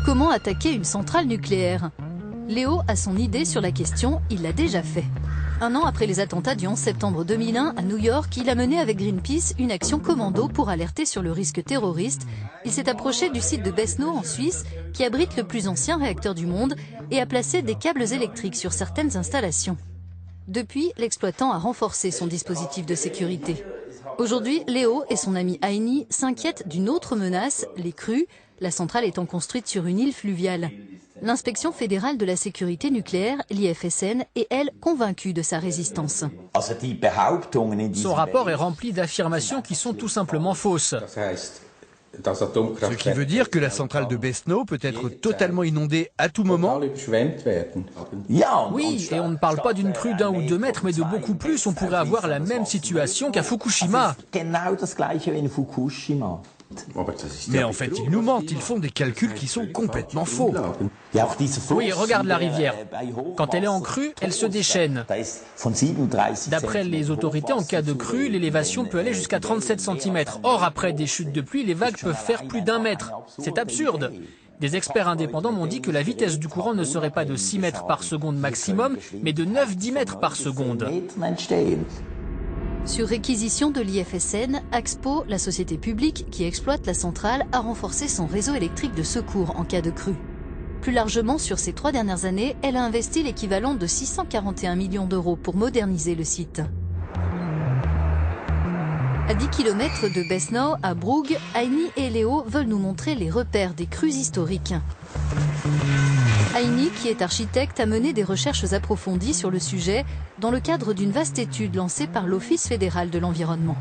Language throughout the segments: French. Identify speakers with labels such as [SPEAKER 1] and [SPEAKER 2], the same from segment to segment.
[SPEAKER 1] Comment attaquer une centrale nucléaire? Léo a son idée sur la question, il l'a déjà fait. Un an après les attentats du 11 septembre 2001 à New York, il a mené avec Greenpeace une action commando pour alerter sur le risque terroriste. Il s'est approché du site de Besno en Suisse, qui abrite le plus ancien réacteur du monde, et a placé des câbles électriques sur certaines installations. Depuis, l'exploitant a renforcé son dispositif de sécurité. Aujourd'hui, Léo et son ami Heini s'inquiètent d'une autre menace, les crues, la centrale étant construite sur une île fluviale. L'inspection fédérale de la sécurité nucléaire, l'IFSN, est elle convaincue de sa résistance.
[SPEAKER 2] Son rapport est rempli d'affirmations qui sont tout simplement fausses.
[SPEAKER 3] Ce qui veut dire que la centrale de Besno peut être totalement inondée à tout moment.
[SPEAKER 2] Oui, et on ne parle pas d'une crue d'1 ou 2 mètres, mais de beaucoup plus. On pourrait avoir la même situation qu'à Fukushima.
[SPEAKER 3] Mais en fait, ils nous mentent, ils font des calculs qui sont complètement faux.
[SPEAKER 2] Oui, regarde la rivière. Quand elle est en crue, elle se déchaîne. D'après les autorités, en cas de crue, l'élévation peut aller jusqu'à 37 cm. Or, après des chutes de pluie, les vagues peuvent faire plus d'1 mètre. C'est absurde. Des experts indépendants m'ont dit que la vitesse du courant ne serait pas de 6 mètres par seconde maximum, mais de 9-10 mètres par seconde.
[SPEAKER 1] Sur réquisition de l'IFSN, Axpo, la société publique qui exploite la centrale, a renforcé son réseau électrique de secours en cas de crue. Plus largement, sur ces 3 dernières années, elle a investi l'équivalent de 641 millions d'euros pour moderniser le site. À 10 km de Besno, à Brugg, Heini et Léo veulent nous montrer les repères des crues historiques. Heini, qui est architecte, a mené des recherches approfondies sur le sujet dans le cadre d'une vaste étude lancée par l'Office fédéral de l'environnement.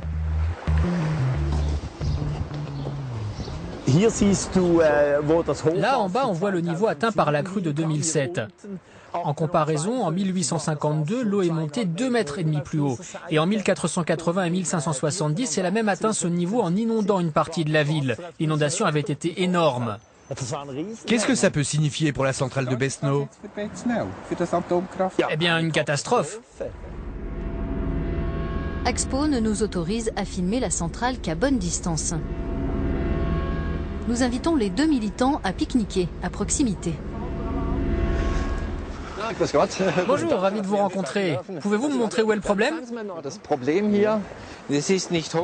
[SPEAKER 2] Là, en bas, on voit le niveau atteint par la crue de 2007. En comparaison, en 1852, l'eau est montée 2,5 mètres plus haut. Et en 1480 et 1570, elle a même atteint ce niveau en inondant une partie de la ville. L'inondation avait été énorme.
[SPEAKER 3] Qu'est-ce que ça peut signifier pour la centrale de Besno?
[SPEAKER 2] Eh bien, une catastrophe.
[SPEAKER 1] Axpo ne nous autorise à filmer la centrale qu'à bonne distance. Nous invitons les 2 militants à pique-niquer à proximité.
[SPEAKER 2] Bonjour, ravi de vous rencontrer. Pouvez-vous me montrer où est le problème?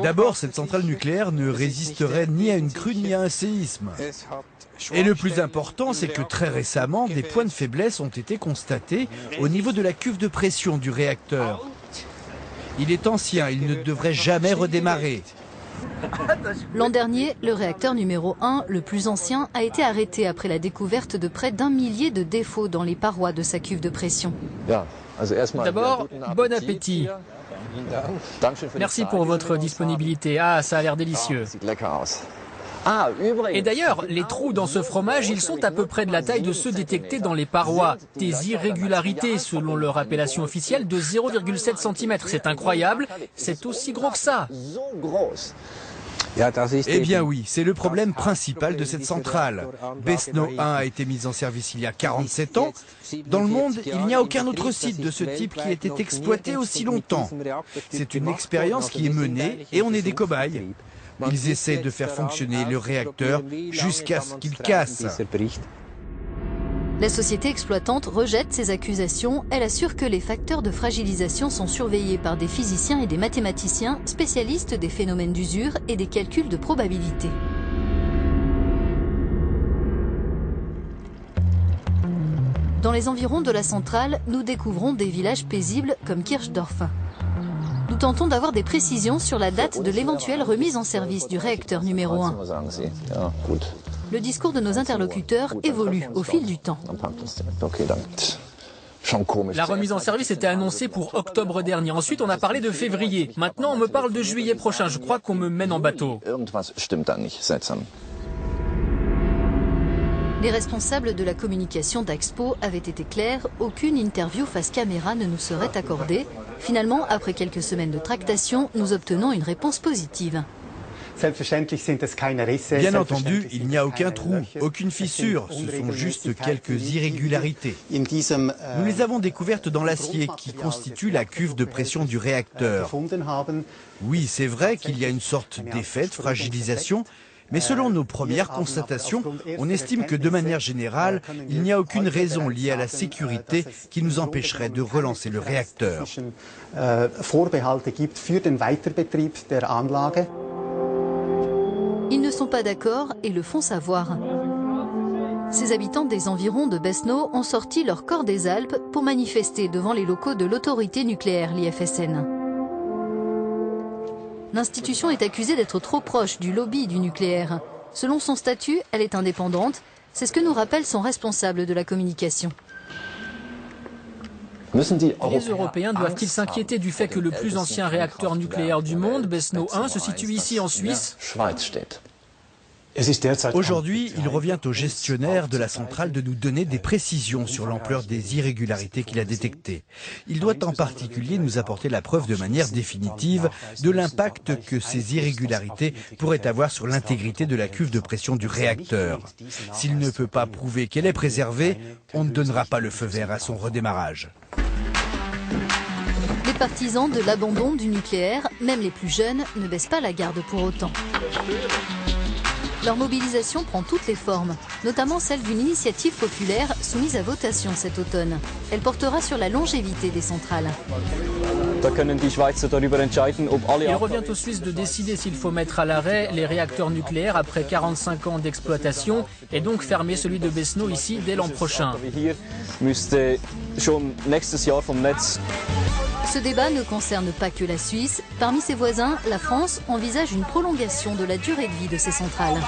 [SPEAKER 3] D'abord, cette centrale nucléaire ne résisterait ni à une crue ni à un séisme. Et le plus important, c'est que très récemment, des points de faiblesse ont été constatés au niveau de la cuve de pression du réacteur. Il est ancien, il ne devrait jamais redémarrer.
[SPEAKER 1] L'an dernier, le réacteur numéro 1, le plus ancien, a été arrêté après la découverte de près d'1 millier de défauts dans les parois de sa cuve de pression.
[SPEAKER 2] D'abord, bon appétit. Merci pour votre disponibilité. Ah, ça a l'air délicieux. Et d'ailleurs, les trous dans ce fromage, ils sont à peu près de la taille de ceux détectés dans les parois. Des irrégularités, selon leur appellation officielle, de 0,7 cm. C'est incroyable, c'est aussi gros que ça.
[SPEAKER 3] Eh bien oui, c'est le problème principal de cette centrale. Besno 1 a été mise en service il y a 47 ans. Dans le monde, il n'y a aucun autre site de ce type qui ait été exploité aussi longtemps. C'est une expérience qui est menée et on est des cobayes. Ils essaient de faire fonctionner le réacteur jusqu'à ce qu'il casse.
[SPEAKER 1] La société exploitante rejette ces accusations. Elle assure que les facteurs de fragilisation sont surveillés par des physiciens et des mathématiciens spécialistes des phénomènes d'usure et des calculs de probabilité. Dans les environs de la centrale, nous découvrons des villages paisibles comme Kirchdorf. Nous tentons d'avoir des précisions sur la date de l'éventuelle remise en service du réacteur numéro 1. Le discours de nos interlocuteurs évolue au fil du temps.
[SPEAKER 2] La remise en service était annoncée pour octobre dernier. Ensuite, on a parlé de février. Maintenant, on me parle de juillet prochain. Je crois qu'on me mène en bateau.
[SPEAKER 1] Les responsables de la communication d'Axpo avaient été clairs. Aucune interview face caméra ne nous serait accordée. Finalement, après quelques semaines de tractation, nous obtenons une réponse positive.
[SPEAKER 3] Bien entendu, il n'y a aucun trou, aucune fissure, ce sont juste quelques irrégularités. Nous les avons découvertes dans l'acier qui constitue la cuve de pression du réacteur. Oui, c'est vrai qu'il y a une sorte d'effet de fragilisation, Mais selon nos premières constatations, on estime que de manière générale, il n'y a aucune raison liée à la sécurité qui nous empêcherait de relancer le réacteur.
[SPEAKER 1] Ils ne sont pas d'accord et le font savoir. Ces habitants des environs de Besno ont sorti leur corps des Alpes pour manifester devant les locaux de l'autorité nucléaire, l'IFSN. L'institution est accusée d'être trop proche du lobby du nucléaire. Selon son statut, elle est indépendante. C'est ce que nous rappelle son responsable de la communication.
[SPEAKER 2] Les Européens doivent-ils s'inquiéter du fait que le plus ancien réacteur nucléaire du monde, Besno 1, se situe ici en Suisse ?
[SPEAKER 3] Aujourd'hui, il revient au gestionnaire de la centrale de nous donner des précisions sur l'ampleur des irrégularités qu'il a détectées. Il doit en particulier nous apporter la preuve de manière définitive de l'impact que ces irrégularités pourraient avoir sur l'intégrité de la cuve de pression du réacteur. S'il ne peut pas prouver qu'elle est préservée, on ne donnera pas le feu vert à son redémarrage.
[SPEAKER 1] Les partisans de l'abandon du nucléaire, même les plus jeunes, ne baissent pas la garde pour autant. Leur mobilisation prend toutes les formes, notamment celle d'une initiative populaire soumise à votation cet automne. Elle portera sur la longévité des centrales.
[SPEAKER 2] Il revient aux Suisses de décider s'il faut mettre à l'arrêt les réacteurs nucléaires après 45 ans d'exploitation et donc fermer celui de Besno ici dès l'an prochain.
[SPEAKER 1] Ce débat ne concerne pas que la Suisse. Parmi ses voisins, la France envisage une prolongation de la durée de vie de ces centrales.